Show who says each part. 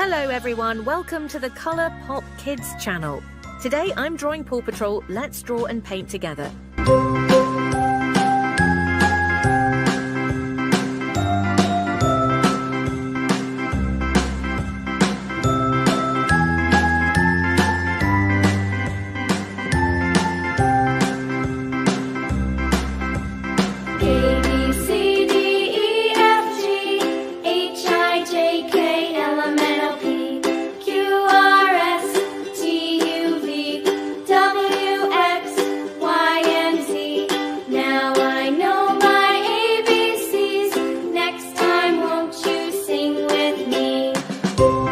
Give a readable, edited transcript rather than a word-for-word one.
Speaker 1: Hello everyone, welcome to the Colour Pop Kids channel. Today I'm drawing Paw Patrol. Let's draw and paint together.
Speaker 2: You